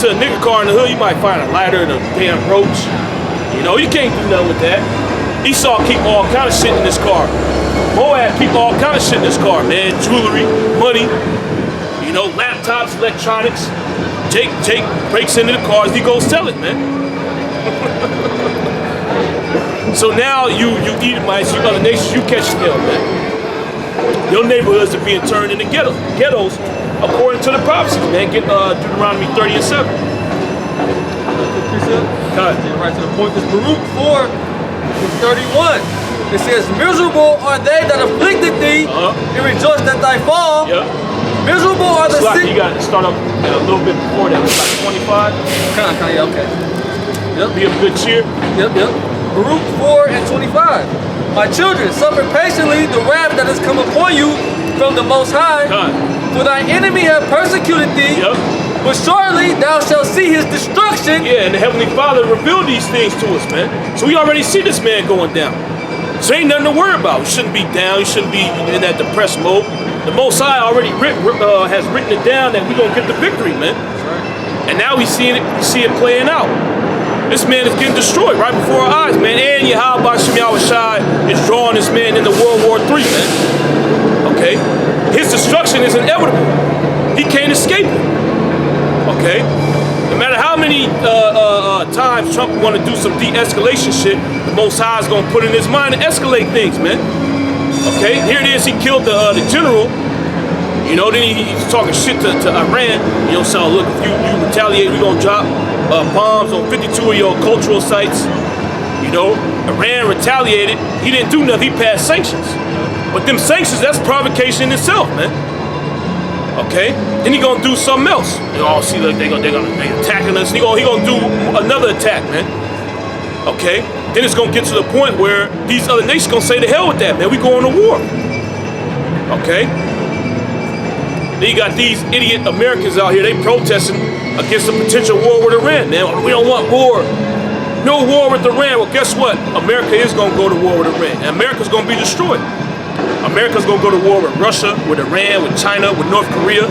To a nigga car in the hood, you might find a lighter and a damn roach. You know, you can't do nothing with that. Esau keep all kind of shit in this car. Moab keep all kind of shit in this car, man. Jewelry, money, you know, laptops, electronics. Jake breaks into the cars, he goes sell it, man. So now you Edomites, you other nations, you catch hell, man. Your neighborhoods are being turned into ghettos. According to the prophecies, man, get Deuteronomy 30 and 7. Get right to the point. This Baruch 4 and 31. It says, miserable are they that afflicted thee, and rejoice that thy fall. Yep. Miserable are the sick. You got to start up a little bit before that, like 25. Kind of, yeah, okay. Yep. Be of good cheer. Yep. Baruch 4 and 25. My children, suffer patiently the wrath that has come upon you from the Most High. For thy enemy have persecuted thee, but surely thou shalt see his destruction. Yeah, and the Heavenly Father revealed these things to us, man. So we already see this man going down. So ain't nothing to worry about. You shouldn't be down. You shouldn't be in that depressed mode. The Most High already has written it down that we're going to get the victory, man. And now we see it playing out. This man is getting destroyed right before our eyes, man. And Yahweh Bashim Yahushai is drawing this man into World War III, man. Okay? His destruction is inevitable. He can't escape it. Okay? No matter how many times Trump want to do some de-escalation shit, the Most High is going to put in his mind to escalate things, man. Okay? Here it is, he killed the general. You know, then he's talking shit to Iran. You know, so look, if you retaliate, we're going to drop bombs on 52 of your cultural sites. You know, Iran retaliated. He didn't do nothing. He passed sanctions. But them sanctions, that's provocation in itself, man. Okay? Then he gonna do something else. You know, see, like they attacking us. He gonna do another attack, man. Okay? Then it's gonna get to the point where these other nations gonna say, to hell with that, man. We going to war. Okay? Then you got these idiot Americans out here, they protesting against a potential war with Iran, man. We don't want war. No war with Iran. Well, guess what? America is gonna go to war with Iran. And America's gonna be destroyed. America's gonna go to war with Russia, with Iran, with China, with North Korea.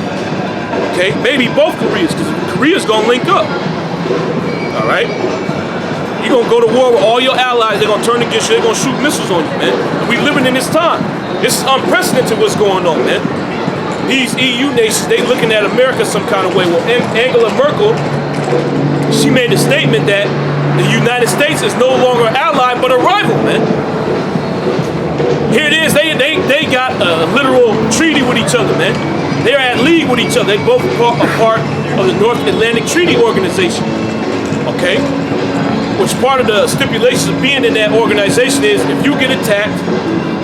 Okay, maybe both Koreas, because Korea's gonna link up. All right, you're gonna go to war with all your allies. They're gonna turn against you. They're gonna shoot missiles on you, man. And we living in this time. This is unprecedented. What's going on, man? These EU nations, they looking at America some kind of way. Well, Angela Merkel, she made a statement that the United States is no longer an ally but a rival, man. Here it is, they got a literal treaty with each other, man. They're at league with each other. They both are part of the North Atlantic Treaty Organization, okay? Which part of the stipulations of being in that organization is if you get attacked,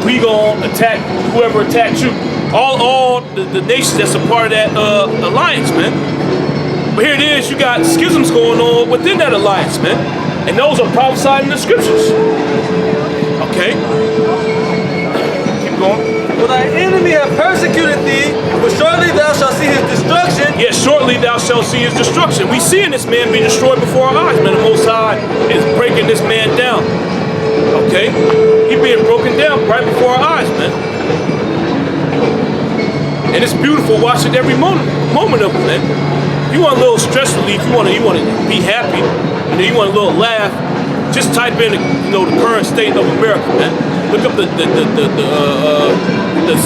we gonna attack whoever attacked you. All the nations that's a part of that alliance, man. But here it is, you got schisms going on within that alliance, man. And those are prophesied in the scriptures, okay? For thy enemy have persecuted thee, but shortly thou shalt see his destruction. Yes, shortly thou shalt see his destruction. We seeing this man be destroyed before our eyes, man. The Most High is breaking this man down. Okay? He being broken down right before our eyes, man. And it's beautiful watching every moment of it, man. If you want a little stress relief, you want to be happy, you want a little laugh, just type in the current state of America, man. Look up the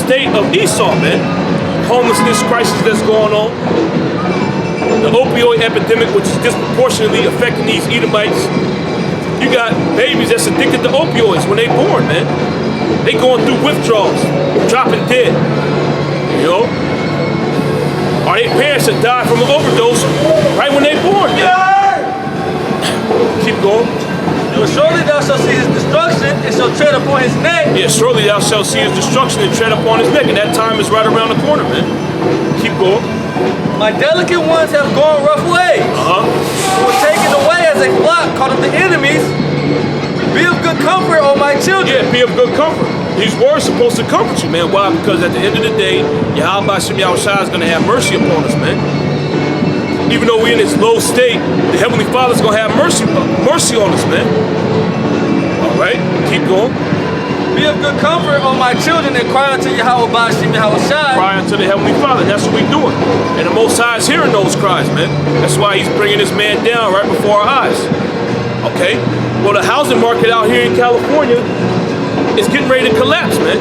state of Esau, man. Homelessness crisis that's going on. The opioid epidemic, which is disproportionately affecting these Edomites. You got babies that's addicted to opioids when they born, man. They going through withdrawals, dropping dead. You know? Or their parents that died from an overdose right when they born. Keep going. But shortly thou shalt see his destruction and shalt tread upon his neck. Yeah, shortly thou shalt see his destruction and tread upon his neck. And that time is right around the corner, man. Keep going. My delicate ones have gone rough ways. Who were taken away as a flock caught of the enemies. Be of good comfort, O my children. Yeah, be of good comfort. These words are supposed to comfort you, man. Why? Because at the end of the day, Yahweh Bashim Yahushai is going to have mercy upon us, man. Even though we're in this low state, the Heavenly Father's going to have mercy on us, man. All right, keep going. Be of good comfort, O my children, and cry unto Yahweh Bashim Yahweh Shai. Cry unto the Heavenly Father. That's what we're doing. And the Most High is hearing those cries, man. That's why he's bringing this man down right before our eyes. Okay? Well, the housing market out here in California is getting ready to collapse, man.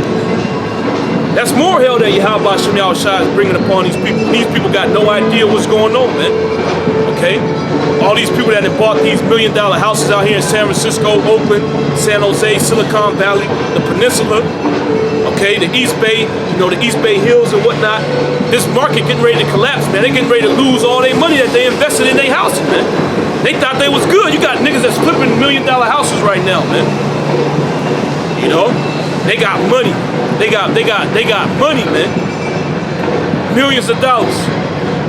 That's more hell that Yahweh Bashim Yahweh Shai is bringing upon these people. These people got no idea what's going on, man. Okay? All these people that have bought these $1 million houses out here in San Francisco, Oakland, San Jose, Silicon Valley, the Peninsula, okay, the East Bay, you know, the East Bay Hills and whatnot. This market getting ready to collapse, man. They getting ready to lose all their money that they invested in their houses, man. They thought they was good. You got niggas that's flipping $1 million houses right now, man. You know, they got money. They got money, man. Millions of dollars.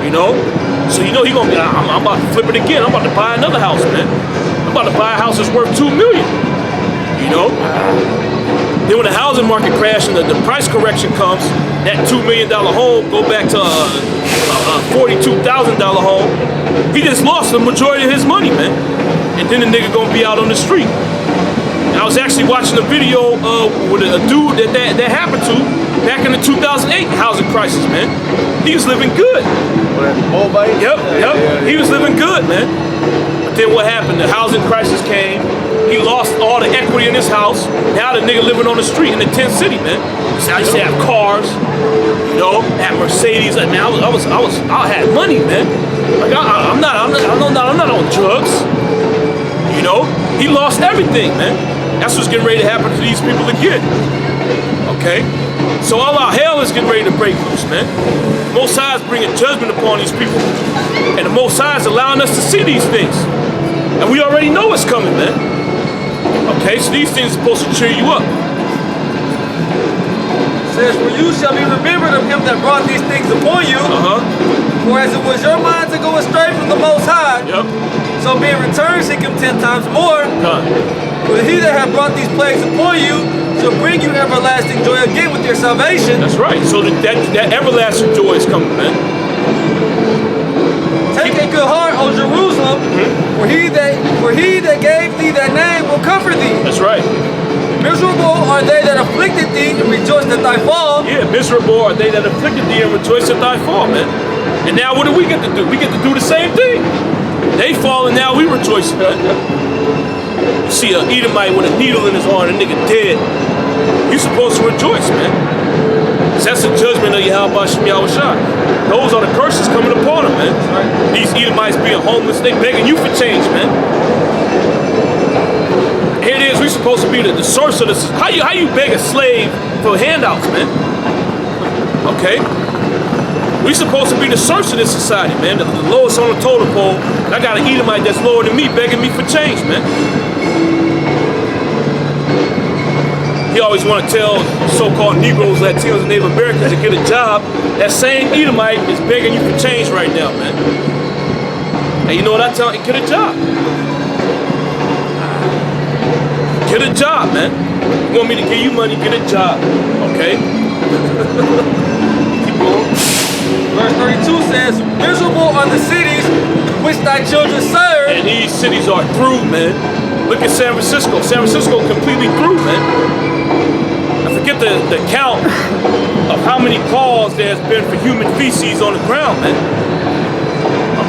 You know. So you know he gonna be. I'm about to flip it again. I'm about to buy another house, man. I'm about to buy a house that's worth $2 million. You know. Then when the housing market crashes and the price correction comes, that $2 million home go back to a $42,000 home. He just lost the majority of his money, man. And then the nigga gonna be out on the street. And I was actually watching a video with a dude that happened to back in the 2008 housing crisis, man. He was living good. Yep. Yeah. He was living good, man. But then what happened? The housing crisis came. He lost all the equity in his house. Now the nigga living on the street in the tent city, man. So I used to have cars, you know, had Mercedes. Like, man, I had money, man. Like I'm not on drugs. You know, he lost everything, man. That's what's getting ready to happen to these people again. Okay, so all our hell is getting ready to break loose, man. The Most High is bringing judgment upon these people, and the Most High is allowing us to see these things, and we already know what's coming, man. Okay, so these things are supposed to cheer you up. It says, for you shall be remembered of him that brought these things upon you. For as it was your mind to go astray from the Most High, so being returned seek him 10 times more. For he that hath brought these plagues upon you shall bring you everlasting joy again with your salvation. That's right. So that everlasting joy is coming, man. Take a good heart, O Jerusalem, for he that gave thee that name will comfort thee. That's right. Miserable are they that afflicted thee and rejoice at thy fall. Yeah, miserable are they that afflicted thee and rejoice at thy fall, man. And now what do we get to do? We get to do the same thing. They fall and now we rejoice. You see an Edomite with a needle in his arm, a nigga dead. You're supposed to rejoice, man. That's the judgment of Yahweh Bashim Yahweh Shai. Those are the curses coming upon them, man. These Edomites being homeless, they begging you for change, man. Here it is, we supposed to be the source of this. How you beg a slave for handouts, man? Okay? We supposed to be the source of this society, man. The lowest on the totem pole. And I got an Edomite that's lower than me begging me for change, man. He always want to tell so-called Negroes, Latinos, and Native Americans to get a job. That same Edomite is begging you for change right now, man. And you know what I tell him? Get a job. Get a job, man. You want me to give you money, get a job. Okay? Keep going. Verse 32 says, miserable are the cities which thy children serve. And these cities are through, man. Look at San Francisco. San Francisco completely through, man. I forget the count of how many calls there's been for human feces on the ground, man.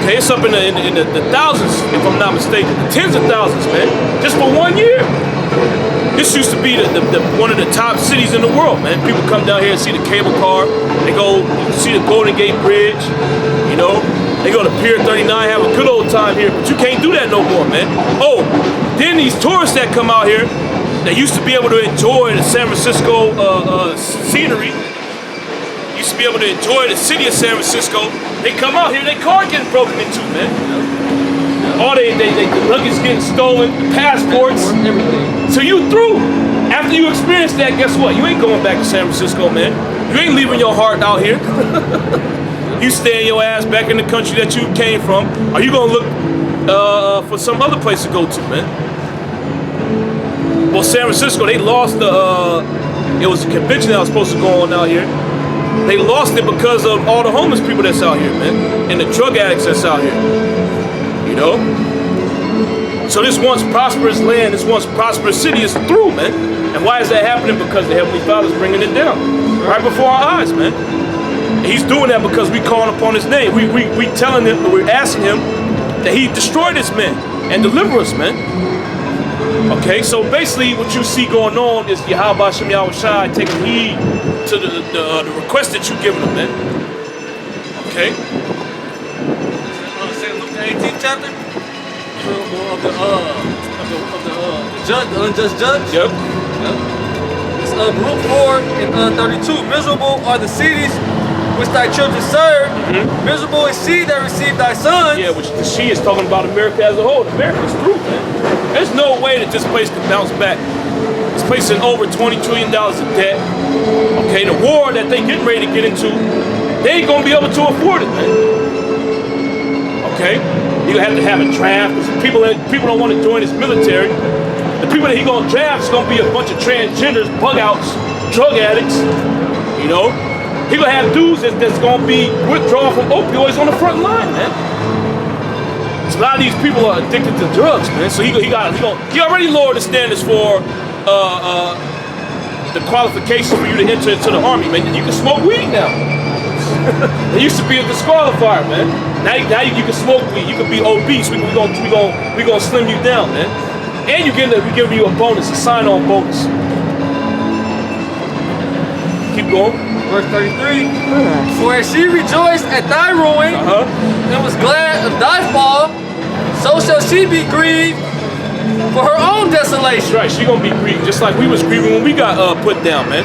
Okay, it's up in the thousands, if I'm not mistaken. The tens of thousands, man. Just for 1 year. This used to be one of the top cities in the world, man. People come down here and see the cable car. They go see the Golden Gate Bridge, you know. They go to Pier 39, have a good old time here, but you can't do that no more, man. Oh, then these tourists that come out here, that used to be able to enjoy the San Francisco scenery, used to be able to enjoy the city of San Francisco, they come out here, their car getting broken into, man. All the luggage getting stolen, the passports, everything. So you through. After you experience that, guess what? You ain't going back to San Francisco, man. You ain't leaving your heart out here. You staying your ass back in the country that you came from. Are you gonna look for some other place to go to, man? Well, San Francisco, they lost it was a convention that was supposed to go on out here. They lost it because of all the homeless people that's out here, man. And the drug addicts that's out here. You know? So this once prosperous land, this once prosperous city is through, man. And why is that happening? Because the Heavenly Father's bringing it down right before our eyes, man. And he's doing that because we calling upon his name. We telling him, we're asking him that he destroy this man and deliver us, man. Okay, so basically what you see going on is Yahweh Shem Yahweh Shai taking heed to the request that you've given him, man. Okay. Luke the 18th chapter of the unjust judge. Yep. It's Luke 4 and 32. Miserable are the cities which thy children serve. Miserable is she that received thy sons. Yeah, which the she is talking about America as a whole. America's through, man. There's no way that this place can bounce back. This place is in over $20 trillion of debt. Okay, the war that they getting ready to get into, they ain't gonna be able to afford it, man. Okay, you have to have a draft because people don't want to join his military. The people that he gonna draft is gonna be a bunch of transgenders, bug outs, drug addicts. You know, he gonna have dudes that's gonna be withdrawn from opioids on the front line, man. So a lot of these people are addicted to drugs, man. So he already lowered the standards for the qualifications for you to enter into the army, man. You can smoke weed now. It used to be a disqualifier, man. Now you can smoke weed. You can be obese. We gonna slim you down, man. And we give you a bonus, a sign-on bonus. Keep going. Verse 33. For as she rejoiced at thy ruin and was glad of thy fall, so shall she be grieved for her own desolation. That's right. She gonna be grieved, just like we was grieving when we got put down, man.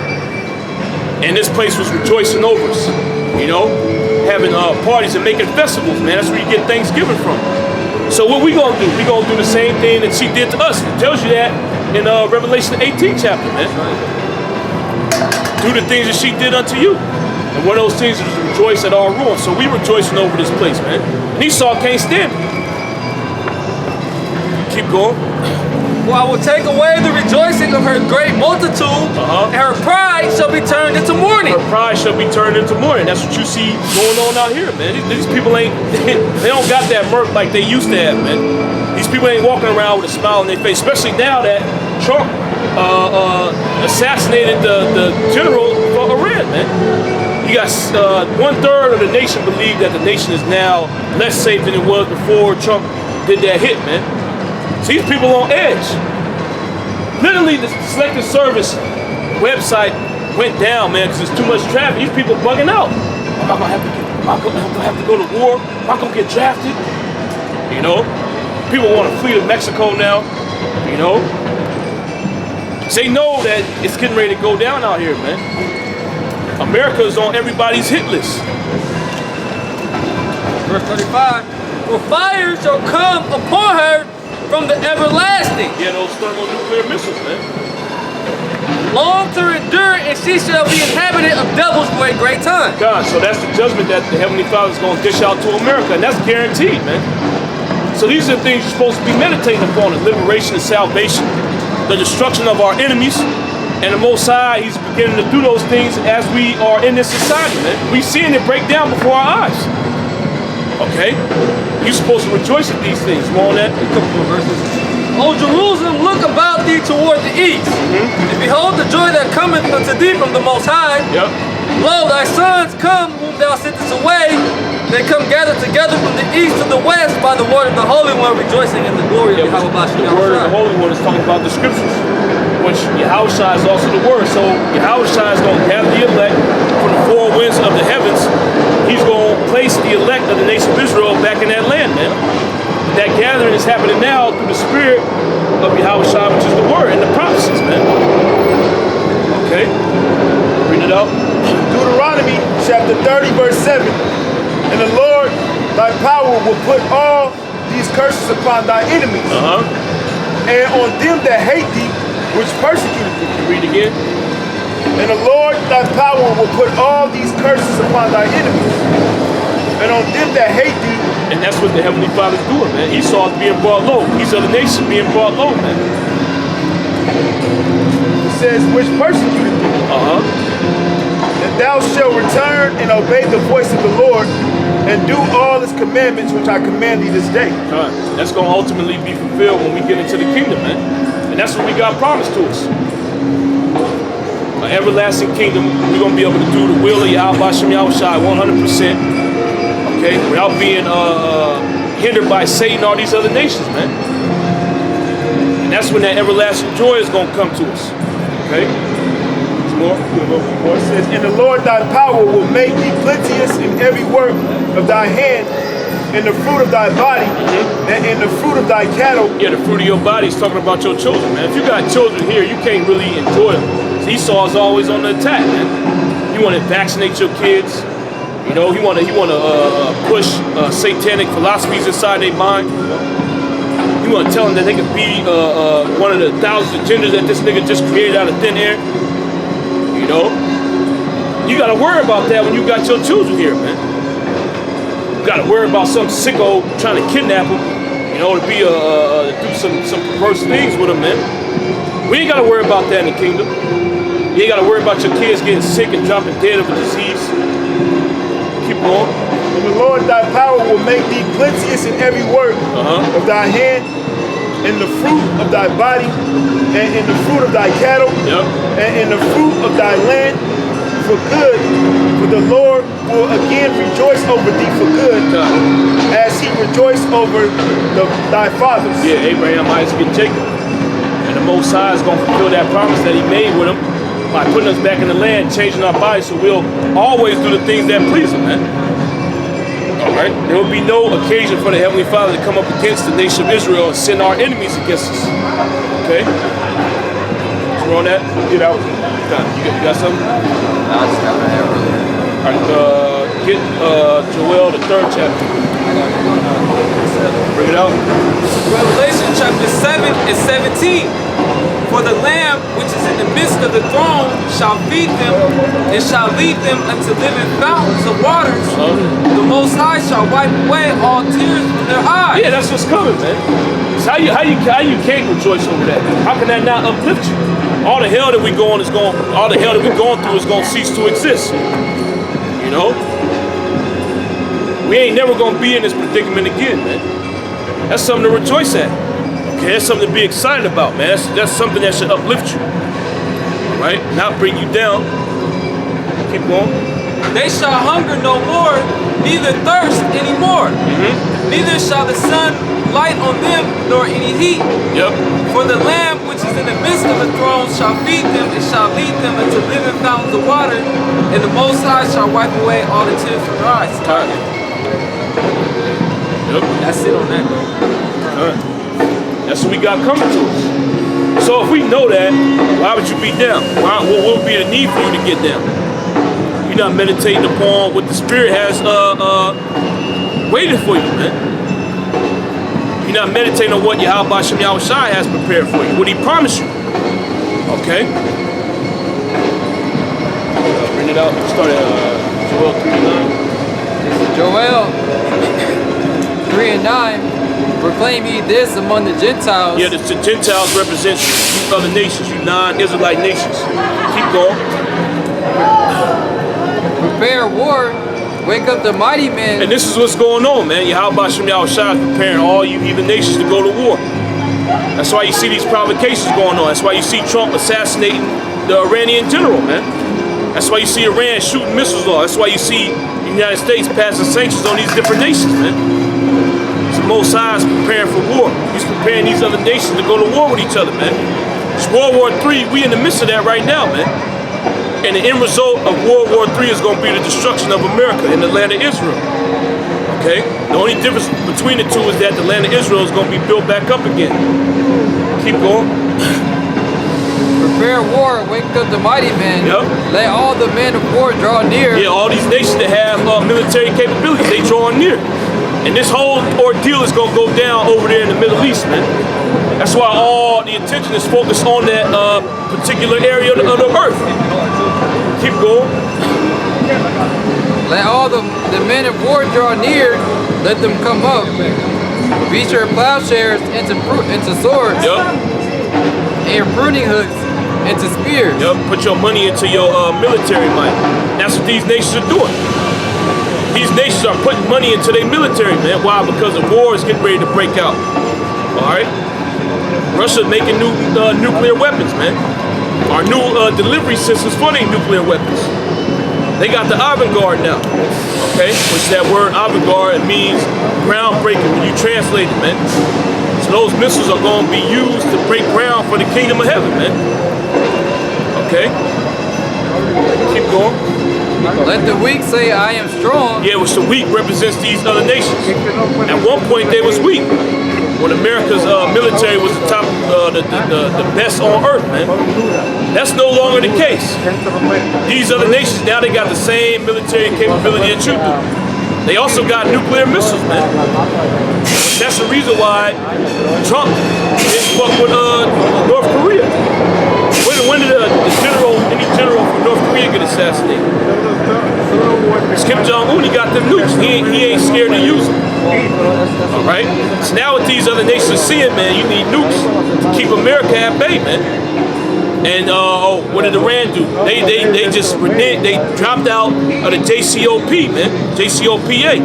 And this place was rejoicing over us. You know, having parties and making festivals, man. That's where you get Thanksgiving from. So what we gonna do? We gonna do the same thing that she did to us. It tells you that in Revelation 18 chapter, man. Do the things that she did unto you. And one of those things is to rejoice at our ruin. So we rejoicing over this place, man. And Esau can't stand it. Keep going. For I will take away the rejoicing of her great multitude, and her pride shall be turned into mourning. Her pride shall be turned into mourning. That's what you see going on out here, man. These people ain't, they don't got that mirth like they used to have, man. These people ain't walking around with a smile on their face, especially now that Trump assassinated the general for Iran, man. You got 1/3 of the nation believe that the nation is now less safe than it was before Trump did that hit, man. So these people on edge. Literally, the Selective Service website went down, man, because there's too much traffic. These people bugging out. Am I gonna have to go to war? Am I gonna get drafted? You know, people want to flee to Mexico now. You know, they know that it's getting ready to go down out here, man. America is on everybody's hit list. Verse 35. For fire shall come upon her from the everlasting. Yeah, those thermonuclear missiles, man. Long to endure, and she shall be inhabited of devils for a great time. God, so that's the judgment that the Heavenly Father is going to dish out to America, and that's guaranteed, man. So these are the things you're supposed to be meditating upon: the liberation and salvation, the destruction of our enemies, and the Most High, He's beginning to do those things as we are in this society, man. We're seeing it break down before our eyes. Okay? You're supposed to rejoice at these things. More on that? A couple more verses. O Jerusalem, look about thee toward the east, and behold the joy that cometh unto thee from the Most High. Yep. Lo, thy sons come, whom thou sentest away. They come gathered together from the east to the west by the word of the Holy One, rejoicing in the glory of Yahweh. The word of the Holy One is talking about the scriptures, which Yahweh is also the word. So Yahweh is going to gather the elect from the four winds of the heavens. He's going to place the elect of the nation of Israel back in that land, man. That gathering is happening now through the spirit of Yahweh, which is the word and the prophecies, man. Okay? Read it out. Deuteronomy chapter 30, verse 7. And the Lord thy power will put all these curses upon thy enemies, and on them that hate thee, which persecuted thee. Read again. And the Lord thy power will put all these curses upon thy enemies, and on them that hate thee. And that's what the Heavenly Father's doing, man. Esau's being brought low. These other nations being brought low, man. It says, which persecuted thee. And thou shalt return and obey the voice of the Lord and do all his commandments which I command thee this day. That's going to ultimately be fulfilled when we get into the kingdom, man. And that's what we got promised to us. An everlasting kingdom. We're going to be able to do the will of Yahweh Shem Yahushai 100%. Okay? Without being hindered by Satan or these other nations, man. And that's when that everlasting joy is going to come to us. Okay? More. It says, and the Lord thy power will make thee plenteous in every work of thy hand, in the fruit of thy body, and in the fruit of thy cattle. Yeah, the fruit of your body is talking about your children, man. If you got children here, you can't really enjoy them. Esau is always on the attack, man. You want to vaccinate your kids. You know, he want to push satanic philosophies inside their mind. You want to tell them that they could be one of the thousands of genders that this nigga just created out of thin air. You know, you got to worry about that when you got your children here, man. You got to worry about some sicko trying to kidnap them, you know, to be do some perverse things with them, man. We ain't got to worry about that in the kingdom. You ain't got to worry about your kids getting sick and dropping dead of a disease. Keep going. And the Lord thy power will make thee plenteous in every work of thy hand, in the fruit of thy body, and in the fruit of thy cattle, and in the fruit of thy land, for good. For the Lord will again rejoice over thee for good, as he rejoiced over thy fathers. Yeah, Abraham, Isaac, and Jacob. And the Most High is going to fulfill that promise that he made with them by putting us back in the land, changing our bodies, so we'll always do the things that please him, man. Alright? There will be no occasion for the Heavenly Father to come up against the nation of Israel and send our enemies against us. Okay? So we're on that? Get out. You got something? I just got my hair earlier. Alright, get Joel, the 3rd chapter. Bring it out. Revelation chapter 7 and 17. For the Lamb which is in the midst of the throne shall feed them, and shall lead them unto living fountains of waters. The Most High shall wipe away all tears from their eyes. Yeah, that's what's coming, man. So how you can't rejoice over that? How can that not uplift you? All the hell that we're going through is gonna cease to exist. You know? We ain't never gonna be in this predicament again, man. That's something to rejoice at. Okay, that's something to be excited about, man. That's something that should uplift you. All right? Not bring you down. Keep going. They shall hunger no more, neither thirst any more. Neither shall the sun light on them, nor any heat. For the Lamb which is in the midst of the throne shall feed them, and shall lead them unto living fountains of water, and the Most High shall wipe away all the tears from their eyes. That's it on that, bro. That's what we got coming to us. So if we know that, why would you be down? What would be the need for you to get down? You're not meditating upon what the Spirit has waiting for you, man. You're not meditating on what Yahweh Shem Yahushai has prepared for you, what he promised you. Okay? Bring it out. Start at Joel 3:9. Joel 3:9. Proclaim ye this among the Gentiles. Yeah, the Gentiles represent you other nations, you non-Israelite nations. Keep going. Prepare war. Wake up the mighty men. And this is what's going on, man. Yahweh Shem Yahushai is preparing all you heathen nations to go to war. That's why you see these provocations going on. That's why you see Trump assassinating the Iranian general, man. That's why you see Iran shooting missiles off. That's why you see the United States passing sanctions on these different nations, man. So Most High is preparing for war. He's preparing these other nations to go to war with each other, man. It's World War III. We in the midst of that right now, man. And the end result of World War III is going to be the destruction of America and the land of Israel. Okay? The only difference between the two is that the land of Israel is going to be built back up again. Keep going. Prepare war, wake up the mighty men. Let all the men of war draw near. Yeah, all these nations that have military capabilities, they draw near. And this whole ordeal is going to go down over there in the Middle East, man. That's why all the attention is focused on that particular area of the earth. Keep going. Let all the men of war draw near. Let them come up. Beat your plowshares into swords. And your pruning hooks into spears. Yep, put your money into your military might. That's what these nations are doing. These nations are putting money into their military, man. Why? Because the war is getting ready to break out. All right? Russia's making new nuclear weapons, man. Our new delivery systems for their nuclear weapons. They got the avant-garde now, okay? Which that word avant-garde, it means groundbreaking when you translate it, man. So those missiles are going to be used to break ground for the kingdom of heaven, man. Okay? Keep going. Let the weak say, I am strong. Yeah, which the weak represents these other nations. At one point, they was weak. When America's military was the top, the best on earth, man. That's no longer the case. These other nations, now they got the same military capability that you do. They also got nuclear missiles, man. That's the reason why Trump didn't fuck with North Korea. When did any general from North Korea get assassinated? It's Kim Jong-un, he got them nukes. He ain't scared to use them. All right? So now what these other nations are seeing, man, you need nukes to keep America at bay, man. And what did Iran do? They just reneged. They dropped out of the JCPOA, man. JCPOA,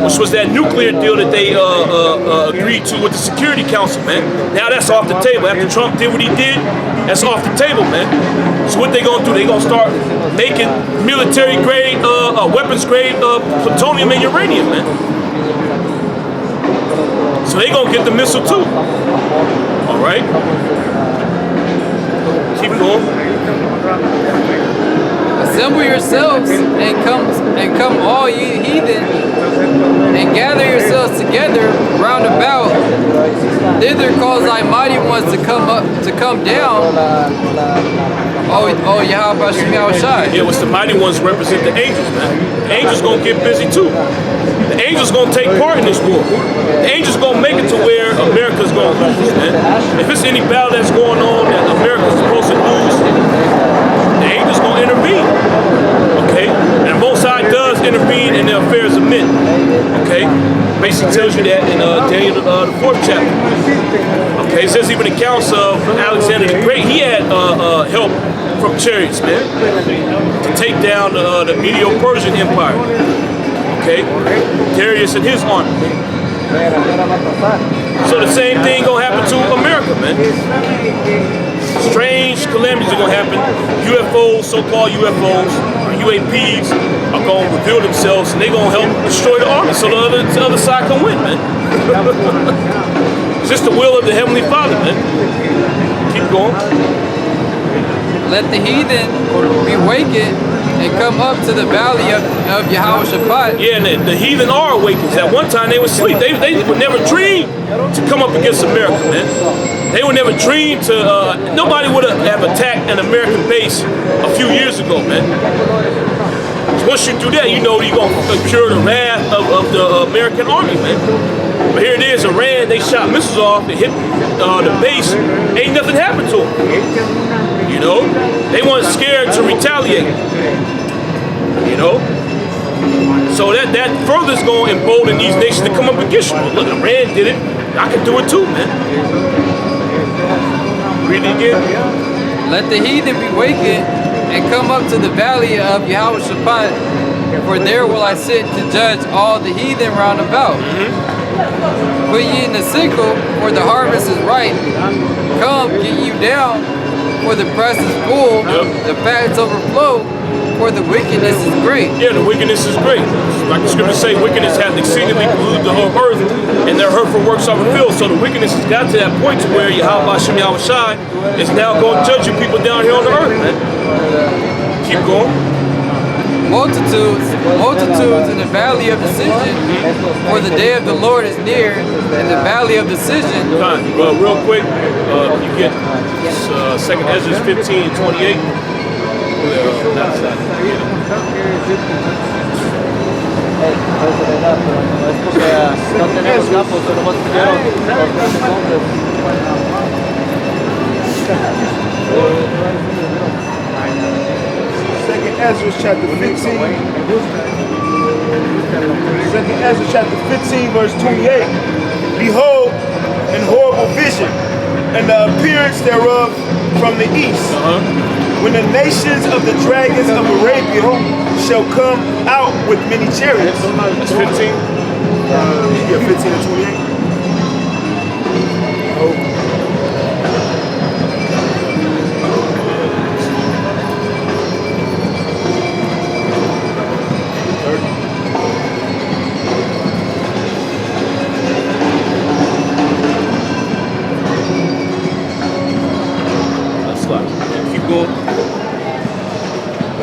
which was that nuclear deal that they agreed to with the Security Council, man. Now that's off the table. After Trump did what he did, that's off the table, man. So what they gonna do? They gonna start making military grade, weapons grade plutonium and uranium, man. So they gonna get the missile too. All right. Keep going. Assemble yourselves and come all ye heathen, and gather yourselves together round about. Thither cause thy mighty ones to come down. Oh Yahweh Shem Yahushai. Yeah, what's the mighty ones represent the angels, man. The angels gonna get busy too. The angels gonna take part in this war. The angels gonna make it to where America's gonna lose, man. If it's any battle that's going on that America's supposed to lose, the angels gonna intervene. Okay? And Most High does intervene in the affairs of men. Okay? Basically tells you that in Daniel the 4th chapter. Okay, it says even accounts of Alexander the Great, he had help from chariots, man, to take down the Medo-Persian Empire. Okay, Darius and his army. So the same thing gonna happen to America, man. Strange calamities are gonna happen. UFOs, so-called UFOs, or UAPs, are gonna reveal themselves, and they gonna help destroy the army, so the other side can win, man. It's just the will of the Heavenly Father, man. Keep going. Let the heathen be wakened and come up to the valley of Yahweh Shabbat. Yeah, and the heathen are awakened. At one time they were asleep. They would never dream to come up against America, man. They would never dream to, nobody would have attacked an American base a few years ago, man. So once you do that, you know you're going to incur the wrath of the American army, man. But here it is, Iran, they shot missiles off, they hit the base, ain't nothing happened to them. You know? They weren't scared to retaliate. You know? So that further is going to embolden these nations to come up against you. Look, Iran did it, I can do it too, man. Read it again. Let the heathen be wakened and come up to the valley of Yahweh Shabbat, for there will I sit to judge all the heathen round about. Put ye in the sickle, for the harvest is ripe. Come, get you down, for the press is full, the fats overflow, for the wickedness is great. Yeah, the wickedness is great. Like the scriptures say, wickedness hath exceedingly polluted the whole earth, and their hurtful works are revealed. So the wickedness has got to that point to where Yahweh Shem Yahushai is now going to judge you people down here on the earth, man. Keep going. Multitudes in the valley of decision, for the day of the Lord is near, in the valley of decision. Real quick, you get 2nd Esau'S 15:28. Esau'S chapter 15. 2nd Esau'S chapter 15, verse 28. Behold, an horrible vision, and the appearance thereof from the east. When the nations of the dragons of Arabia shall come out with many chariots. That's 15. Yeah, 15 and 28. Oh.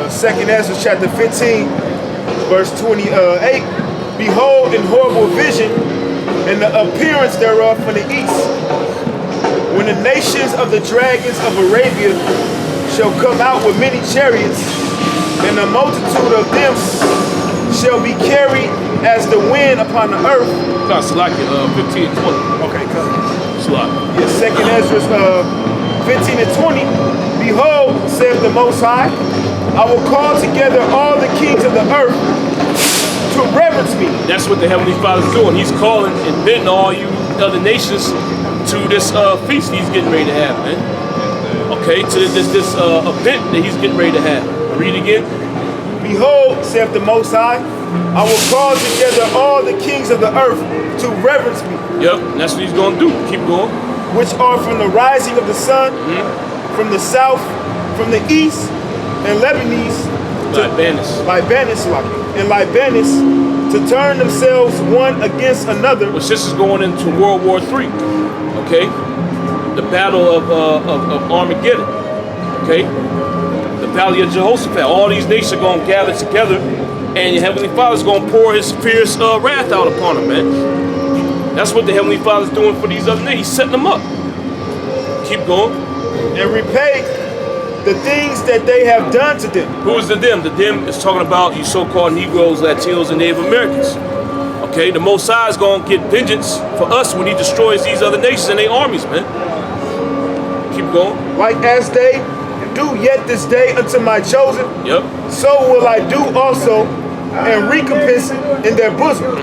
Second Esau'S chapter 15, verse 28. Behold, in horrible vision, and the appearance thereof from the east, when the nations of the dragons of Arabia shall come out with many chariots, and the multitude of them shall be carried as the wind upon the earth. Select 15 and 20. Okay, come. Select. Yeah, second Esau'S 15 and 20. Behold, saith the Most High, I will call together all the kings of the earth to reverence me. That's what the Heavenly Father's doing. He's calling and bidding all you other nations to this feast he's getting ready to have, man. Okay, to this event that he's getting ready to have. Read again. Behold, saith the Most High, I will call together all the kings of the earth to reverence me. Yep, and that's what he's going to do. Keep going. Which are from the rising of the sun, from the south, from the east, and Lebanese, Libanus, to turn themselves one against another. Which this is going into World War III, okay? The battle of Armageddon, okay? The Valley of Jehoshaphat. All these nations are going to gather together, and your Heavenly Father's going to pour his fierce wrath out upon them, man. That's what the Heavenly Father's doing for these other nations. He's setting them up. Keep going. And repay the things that they have done to them. Who is the them? The them is talking about you so-called Negroes, Latinos, and Native Americans. Okay, the Most High is going to get vengeance for us when he destroys these other nations and their armies, man. Keep going. Like as they do yet this day unto my chosen, so will I do also, and recompense in their bosom.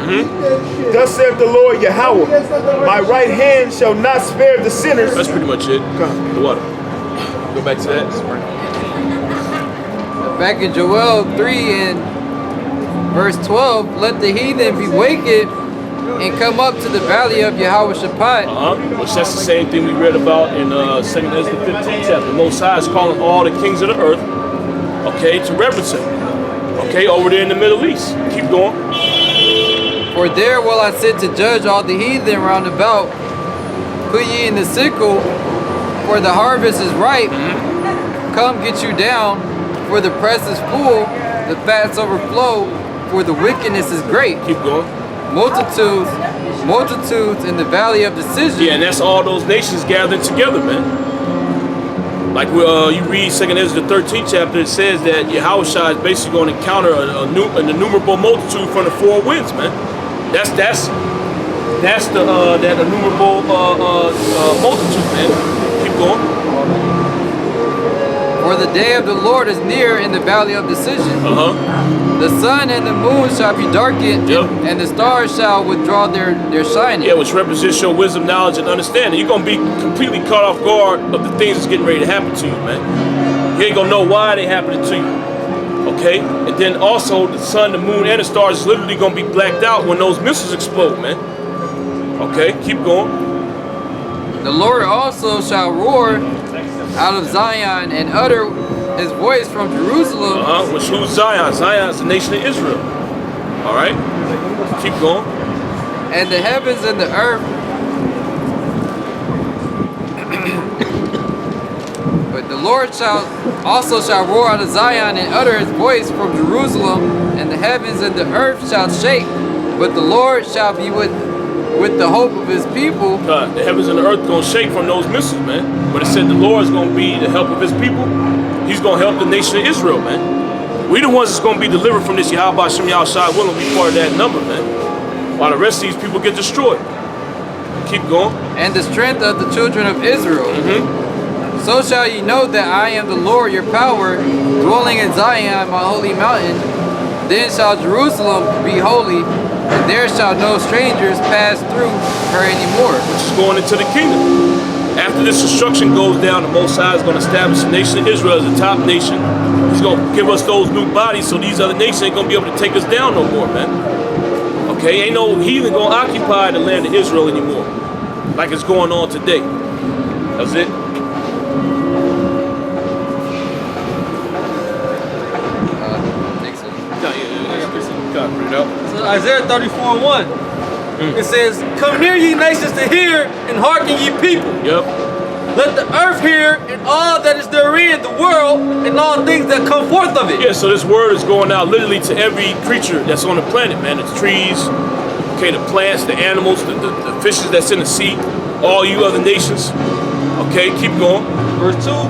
Thus saith the Lord Yahweh, my right hand shall not spare the sinners. That's pretty much it. Come. The water. Go back to that. Back in Joel 3 and verse 12, let the heathen be wicked and come up to the valley of Yehoshaphat. Which that's the same thing we read about in 2nd Esdras 15th chapter. The Most High is calling all the kings of the earth, okay, to reverence him. Okay, over there in the Middle East. Keep going. For there will I sit to judge all the heathen round about. Put ye in the sickle, for the harvest is ripe. Come get you down, for the press is full, the fats overflow, for the wickedness is great. Keep going. Multitudes in the valley of decision. Yeah, and that's all those nations gathered together, man. Like you read 2nd Esdras the 13th chapter, it says that Yahushua is basically going to encounter an innumerable multitude from the four winds, man. That's the that innumerable multitude, man. Keep going. For the day of the Lord is near in the valley of decision. The sun and the moon shall be darkened, and the stars shall withdraw their shining. Yeah, which represents your wisdom, knowledge, and understanding. You're going to be completely caught off guard of the things that's getting ready to happen to you, man. You ain't going to know why they happening to you. Okay? And then also the sun, the moon, and the stars is literally going to be blacked out when those missiles explode, man. Okay? Keep going. The Lord also shall roar out of Zion and utter his voice from Jerusalem. Which who's Zion? Zion is the nation of Israel. All right, keep going. And the heavens and the earth. But the Lord shall roar out of Zion and utter his voice from Jerusalem, and the heavens and the earth shall shake. But the Lord shall be with the hope of his people. The heavens and the earth going to shake from those missiles, man. But it said the Lord is going to be the help of his people. He's going to help the nation of Israel, man. We the ones that's going to be delivered from this. Yahweh Shem Yahushua will be part of that number, man. While the rest of these people get destroyed. Keep going. And the strength of the children of Israel. So shall ye know that I am the Lord your power, dwelling in Zion, my holy mountain. Then shall Jerusalem be holy, and there shall no strangers pass through her anymore. Which is going into the kingdom. After this destruction goes down, the Most High is going to establish the nation of Israel as the top nation. He's going to give us those new bodies so these other nations ain't going to be able to take us down no more, man. Okay, ain't no heathen going to occupy the land of Israel anymore, like it's going on today. That's it. So Isaiah 34:1. It says, "Come near ye nations to hear, and hearken ye people. Yep. Let the earth hear, and all that is therein, the world, and all things that come forth of it." Yeah, so this word is going out literally to every creature that's on the planet, man. The trees, okay, the plants, the animals, the fishes that's in the sea, all you other nations. Okay, keep going. Verse 2.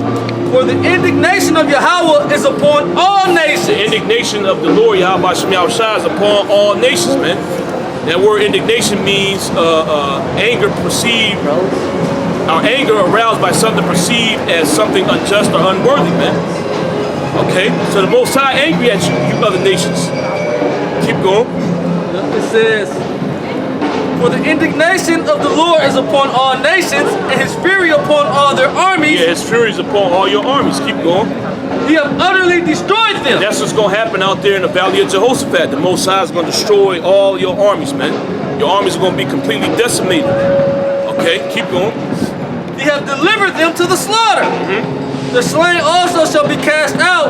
"For the indignation of Yahweh is upon all nations." The indignation of the Lord Yahweh Shem Yahushua is upon all nations, man. That word indignation means anger perceived, or anger aroused by something perceived as something unjust or unworthy, man. Okay, so the Most High angry at you, you other nations. Keep going. It says, "For the indignation of the Lord is upon all nations, and his fury upon all their armies." Yeah, his fury is upon all your armies. Keep going. "He have utterly destroyed them." That's what's going to happen out there in the Valley of Jehoshaphat. The Most High is going to destroy all your armies, man. Your armies are going to be completely decimated. Okay, keep going. "He have delivered them to the slaughter. The slain also shall be cast out,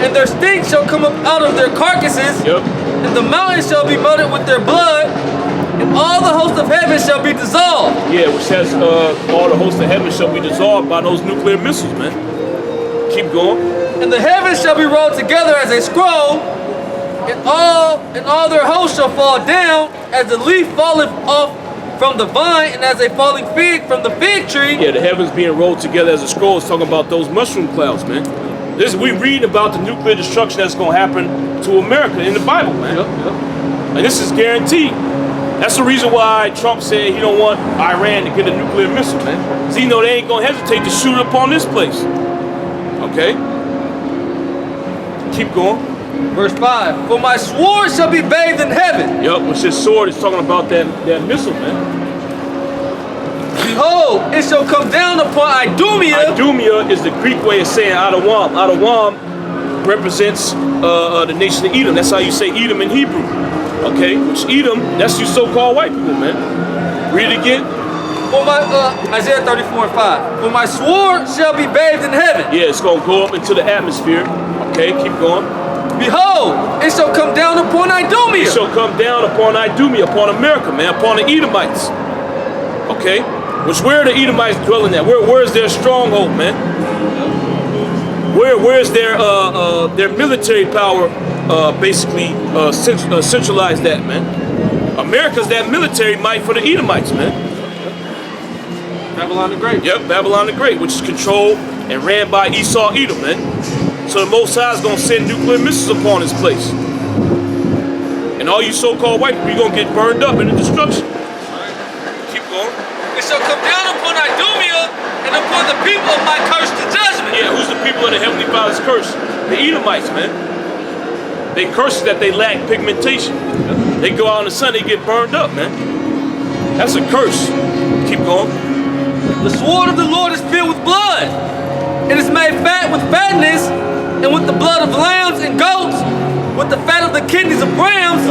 and their stink shall come up out of their carcasses, Yep. and the mountains shall be melted with their blood, and all the hosts of heaven shall be dissolved." Yeah, which says all the hosts of heaven shall be dissolved by those nuclear missiles, man. Keep going. "And the heavens shall be rolled together as a scroll, and all their hosts shall fall down, as the leaf falleth off from the vine, and as a falling fig from the fig tree." Yeah, the heavens being rolled together as a scroll is talking about those mushroom clouds, man. We read about the nuclear destruction that's going to happen to America in the Bible, man. Yep. And this is guaranteed. That's the reason why Trump said he don't want Iran to get a nuclear missile, man. So you know they ain't going to hesitate to shoot upon this place. Okay? Keep going. Verse 5. "For my sword shall be bathed in heaven. Yup, which his sword is talking about that missile, man. Behold, it shall come down upon Idumea." Idumea is the Greek way of saying Adawam. Adawam represents the nation of Edom. That's how you say Edom in Hebrew. Okay, which Edom, that's you so-called white people, man. Read it again. For my Isaiah 34:5. "For my sword shall be bathed in heaven. Yeah, it's gonna go up into the atmosphere. Okay, keep going. Behold, it shall come down upon Idumea." It shall come down upon Idumea, upon America, man, upon the Edomites. Okay, where are the Edomites dwelling at? Where is their stronghold, man? Where is their military power basically centralized at, man? America's that military might for the Edomites, man. Babylon the Great. Yep, Babylon the Great, which is controlled and ran by Esau-Edom, man. So the Most High is going to send nuclear missiles upon this place. And all you so-called white people, you're going to get burned up in the destruction. Keep going. "It shall come down upon Idumea, and upon the people of my curse to judgment." Yeah, who's the people of the Heavenly Father's curse? The Edomites, man. They curse that they lack pigmentation. They go out in the sun, they get burned up, man. That's a curse. Keep going. "The sword of the Lord is filled with blood. It is made fat with fatness, and with the blood of lambs and goats, with the fat of the kidneys of rams,